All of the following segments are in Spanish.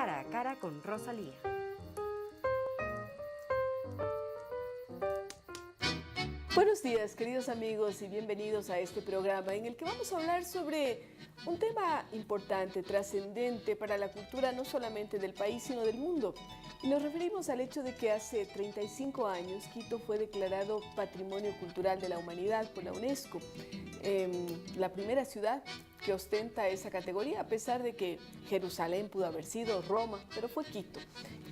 Cara a Cara con Rosalía. Buenos días, queridos amigos, y bienvenidos a este programa en el que vamos a hablar sobre un tema importante, trascendente para la cultura no solamente del país, sino del mundo. Y nos referimos al hecho de que hace 35 años Quito fue declarado Patrimonio Cultural de la Humanidad por la UNESCO. La primera ciudad que ostenta esa categoría, a pesar de que Jerusalén pudo haber sido Roma, pero fue Quito.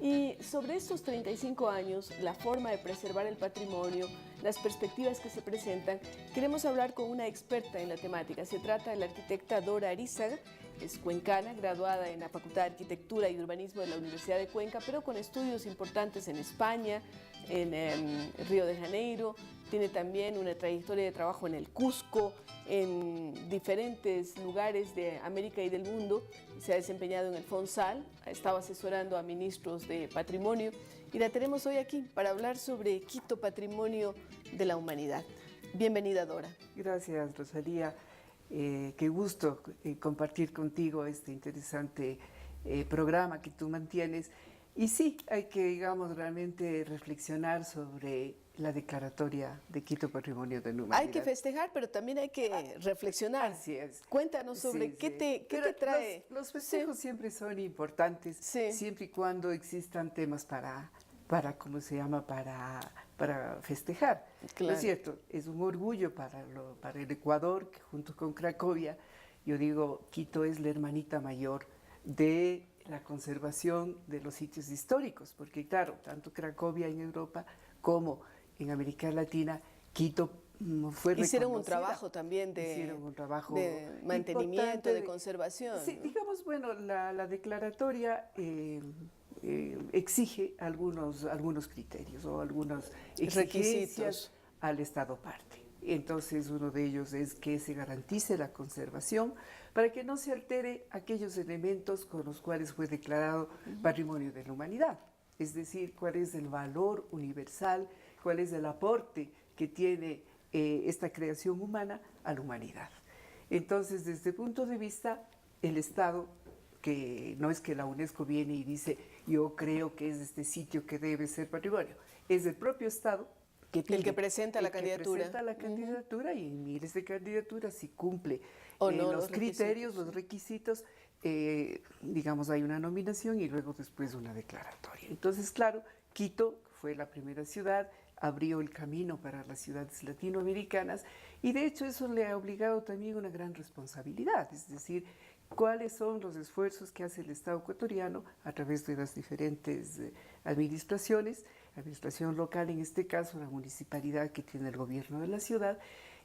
Y sobre estos 35 años, la forma de preservar el patrimonio, las perspectivas que se presentan, queremos hablar con una experta en la temática. Se trata de la arquitecta Dora Arizaga, es cuencana, graduada en la Facultad de Arquitectura y Urbanismo de la Universidad de Cuenca, pero con estudios importantes en España, en Río de Janeiro. Tiene también una trayectoria de trabajo en el Cusco, en diferentes lugares de América y del mundo. Se ha desempeñado en el FONSAL, ha estado asesorando a ministros de patrimonio y la tenemos hoy aquí para hablar sobre Quito, Patrimonio de la Humanidad. Bienvenida, Dora. Gracias, Rosalía. Qué gusto compartir contigo este interesante programa que tú mantienes. Y sí, hay que, digamos, realmente reflexionar sobre la declaratoria de Quito Patrimonio de la Humanidad. Hay que festejar, pero también hay que reflexionar. Así es. Cuéntanos sobre qué te trae. Los festejos siempre son importantes, siempre y cuando existan temas para ¿cómo se llama?, para festejar. Claro. ¿No es cierto? Es un orgullo para el Ecuador, que junto con Cracovia, yo digo, Quito es la hermanita mayor de la conservación de los sitios históricos, porque claro, tanto Cracovia en Europa como en América Latina, Quito fue reconocida. Hicieron un trabajo también de mantenimiento, de conservación. Sí, digamos, bueno, la declaratoria exige algunos criterios o algunos requisitos al Estado parte. Entonces, uno de ellos es que se garantice la conservación para que no se altere aquellos elementos con los cuales fue declarado Patrimonio de la Humanidad. Es decir, cuál es el valor universal, cuál es el aporte que tiene esta creación humana a la humanidad. Entonces, desde el punto de vista, el Estado, que no es que la UNESCO viene y dice, yo creo que es este sitio que debe ser patrimonio, es el propio Estado el que presenta la candidatura. Presenta la candidatura y en miles de candidaturas si cumple los criterios, los requisitos, digamos, hay una nominación y luego después una declaratoria. Entonces, claro, Quito fue la primera ciudad, abrió el camino para las ciudades latinoamericanas y de hecho eso le ha obligado también una gran responsabilidad, es decir, cuáles son los esfuerzos que hace el Estado ecuatoriano a través de las diferentes administraciones, administración local en este caso, la municipalidad que tiene el gobierno de la ciudad,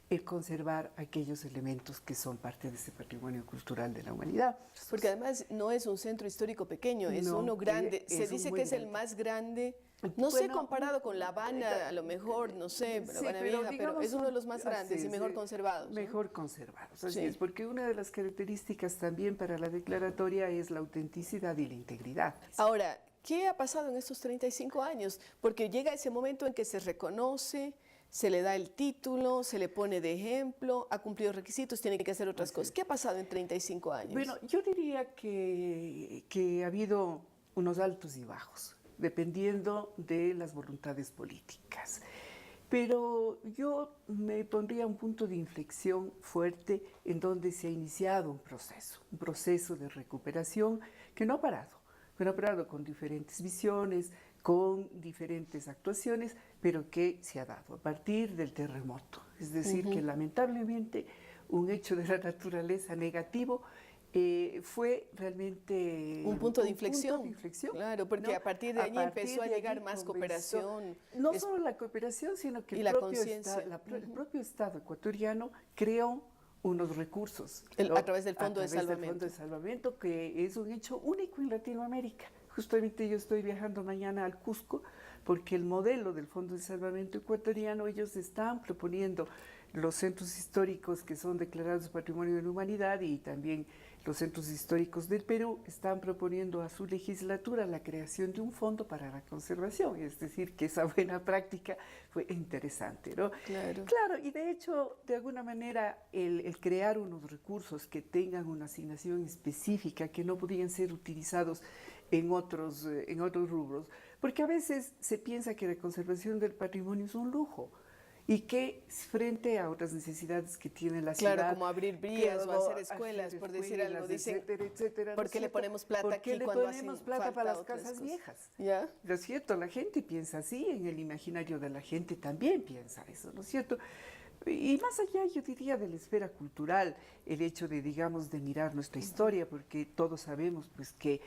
el conservar aquellos elementos que son parte de ese patrimonio cultural de la humanidad. Porque además no es un centro histórico pequeño, es uno grande, se dice que es el más grande. No sé, comparado con La Habana, a lo mejor, no sé, La Habana Vieja, pero es uno de los más grandes y mejor conservados. Mejor conservados, así es, porque una de las características también para la declaratoria es la autenticidad y la integridad. Ahora, ¿qué ha pasado en estos 35 años? Porque llega ese momento en que se reconoce, se le da el título, se le pone de ejemplo, ha cumplido requisitos, tiene que hacer otras cosas. ¿Qué ha pasado en 35 años? Bueno, yo diría que ha habido unos altos y bajos, dependiendo de las voluntades políticas. Pero yo me pondría un punto de inflexión fuerte en donde se ha iniciado un proceso de recuperación que no ha parado, con diferentes visiones, con diferentes actuaciones, pero que se ha dado a partir del terremoto. Es decir, que lamentablemente un hecho de la naturaleza negativo fue realmente un punto de inflexión. Claro, porque ¿no? A partir de allí empezó a llegar más cooperación. No solo la cooperación, sino que el propio Estado ecuatoriano creó unos recursos. A través del Fondo de Salvamento. Del Fondo de Salvamento, que es un hecho único en Latinoamérica. Justamente yo estoy viajando mañana al Cusco porque el modelo del Fondo de Salvamento ecuatoriano, ellos están proponiendo los centros históricos que son declarados Patrimonio de la Humanidad y también los centros históricos del Perú están proponiendo a su legislatura la creación de un fondo para la conservación, es decir, que esa buena práctica fue interesante, ¿no? Claro, y de hecho, de alguna manera, el crear unos recursos que tengan una asignación específica, que no podían ser utilizados en otros rubros, porque a veces se piensa que la conservación del patrimonio es un lujo y que frente a otras necesidades que tiene la ciudad... Claro, como abrir vías o hacer escuelas, por decir algo, dicen, etcétera, etcétera, ¿por qué le ponemos plata aquí cuando le ponemos plata para las casas viejas? ¿Ya? ¿No es cierto? La gente piensa así, en el imaginario de la gente también piensa eso, ¿no es cierto? Y más allá, yo diría, de la esfera cultural, el hecho de, digamos, de mirar nuestra historia, porque todos sabemos, pues, que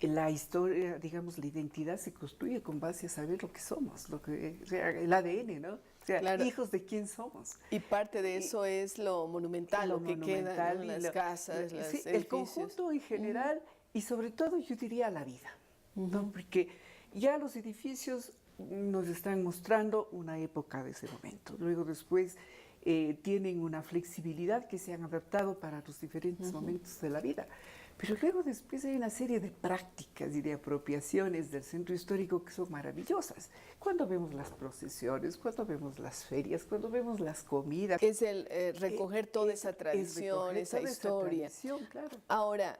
la historia, digamos, la identidad se construye con base a saber lo que somos, o sea, el ADN, ¿no? O sea, claro, hijos de quién somos. Y parte de eso es lo monumental, lo que queda, ¿no? Las casas, los edificios. El conjunto en general y sobre todo, yo diría, la vida, ¿no? Porque ya los edificios nos están mostrando una época de ese momento. Luego después tienen una flexibilidad que se han adaptado para los diferentes momentos de la vida. Pero luego después hay una serie de prácticas y de apropiaciones del centro histórico que son maravillosas. Cuando vemos las procesiones, cuando vemos las ferias, cuando vemos las comidas. Es el recoger toda esa tradición, esa historia. Claro. Ahora,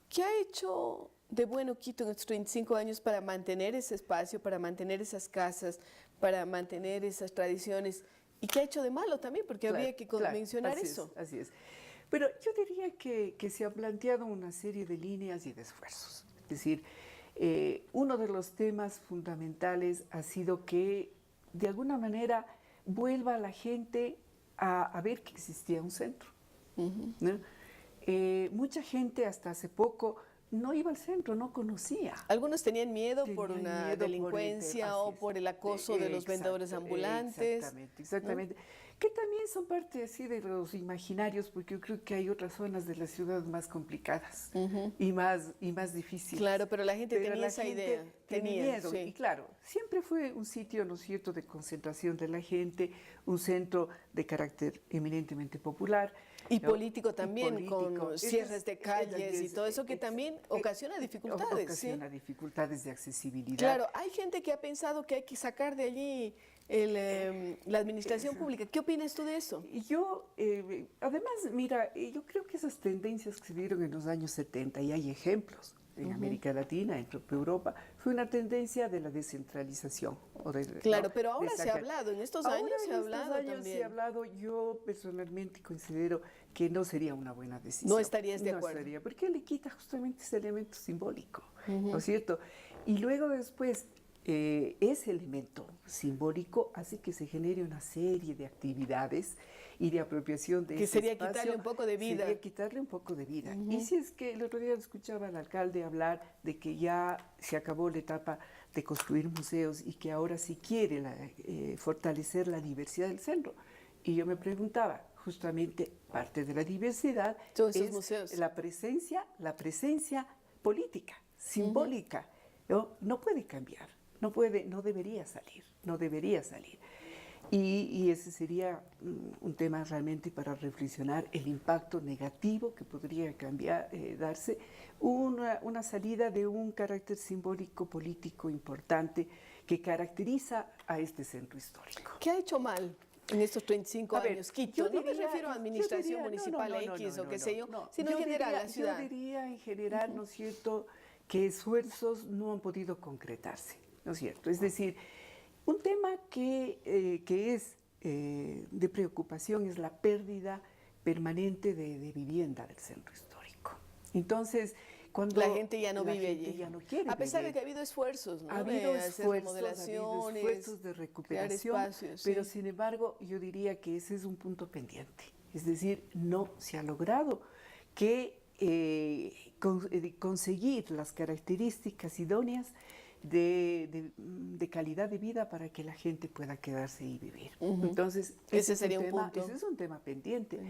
¿qué ha hecho de bueno Quito en estos 35 años para mantener ese espacio, para mantener esas casas, para mantener esas tradiciones? ¿Y qué ha hecho de malo también? Porque habría que mencionar eso. Así es. Pero yo diría que se han planteado una serie de líneas y de esfuerzos. Es decir, uno de los temas fundamentales ha sido que, de alguna manera, vuelva a la gente a ver que existía un centro, ¿no? Mucha gente hasta hace poco no iba al centro, no conocía. Algunos tenían miedo por una delincuencia o por el acoso de los vendedores ambulantes. Exactamente. Que también son parte así de los imaginarios, porque yo creo que hay otras zonas de la ciudad más complicadas y más difíciles. Claro, pero la gente tenía esa idea. Tenía miedo. Sí. Y claro, siempre fue un sitio, ¿no es cierto?, de concentración de la gente, un centro de carácter eminentemente popular. Y político también, con cierres de calles y todo eso que también ocasiona dificultades. Ocasiona dificultades de accesibilidad. Claro, hay gente que ha pensado que hay que sacar de allí la administración pública. ¿Qué opinas tú de eso? Yo, además, mira, yo creo que esas tendencias que se dieron en los años 70, y hay ejemplos en América Latina, en Europa, fue una tendencia de la descentralización. Claro, pero ahora se ha hablado, en estos años se ha hablado también. Se ha hablado, yo personalmente considero que no sería una buena decisión. No estarías de acuerdo. No estaría, porque le quita justamente ese elemento simbólico, ¿no es cierto? Y luego después, ese elemento simbólico hace que se genere una serie de actividades y de apropiación de ese espacio. Que sería quitarle un poco de vida. Sería quitarle un poco de vida. Y si es que el otro día escuchaba al alcalde hablar de que ya se acabó la etapa de construir museos y que ahora sí quiere fortalecer la diversidad del centro. Y yo me preguntaba, justamente parte de la diversidad es museos. la presencia política, simbólica. No puede cambiar. No debería salir. Y ese sería un tema realmente para reflexionar el impacto negativo que podría darse una salida de un carácter simbólico político importante que caracteriza a este centro histórico. ¿Qué ha hecho mal en estos 35 años Quito? No me refiero a administración municipal X o qué sé yo, sino en general la ciudad. Yo diría en general, ¿no es cierto?, que esfuerzos no han podido concretarse, ¿no es cierto? Es decir, un tema que es de preocupación es la pérdida permanente de vivienda del centro histórico. Entonces, cuando la gente ya no vive allí, ya no quiere a pesar vivir. de que ha habido esfuerzos, ¿no? Ha habido esfuerzos de recuperación, espacios, pero sin embargo yo diría que ese es un punto pendiente. Es decir, no se ha logrado conseguir las características idóneas de calidad de vida para que la gente pueda quedarse y vivir. Entonces, ese sería un punto. Ese es un tema pendiente.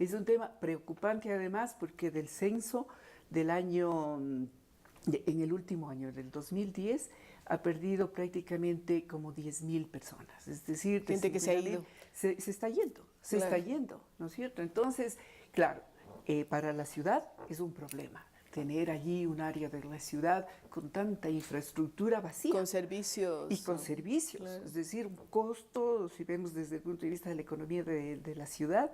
Es un tema preocupante además porque del censo del en el último año, del 2010, ha perdido prácticamente como 10.000 personas. Es decir, gente que se ha ido. Se está yendo, ¿no es cierto? Entonces, claro, para la ciudad es un problema tener allí un área de la ciudad con tanta infraestructura vacía. Con servicios. Y con servicios. Claro. Es decir, un costo, si vemos desde el punto de vista de la economía de la ciudad,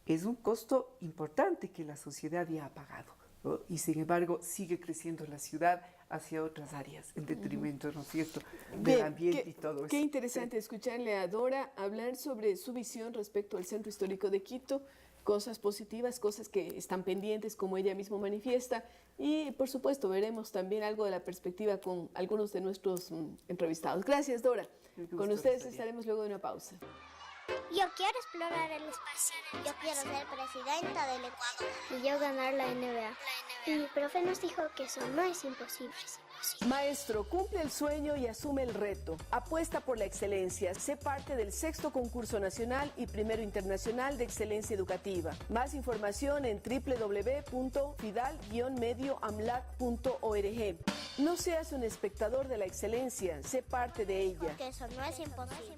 es un costo importante que la sociedad ya ha pagado, ¿no? Y sin embargo sigue creciendo la ciudad hacia otras áreas, en detrimento, ¿no es cierto?, del ambiente y todo eso. Qué interesante escucharle a Dora hablar sobre su visión respecto al Centro Histórico de Quito, cosas positivas, cosas que están pendientes, como ella misma manifiesta, y por supuesto veremos también algo de la perspectiva con algunos de nuestros entrevistados. Gracias, Dora. Con ustedes estaremos luego de una pausa. Yo quiero explorar el espacio. Yo quiero ser presidenta del Ecuador. Y yo ganar la NBA. Y mi profe nos dijo que eso no es imposible. Maestro, cumple el sueño y asume el reto. Apuesta por la excelencia. Sé parte del 6º concurso nacional y primero internacional de excelencia educativa. Más información en www.fidal-medioamlat.org. No seas un espectador de la excelencia, sé parte de ella. Porque eso no es imposible.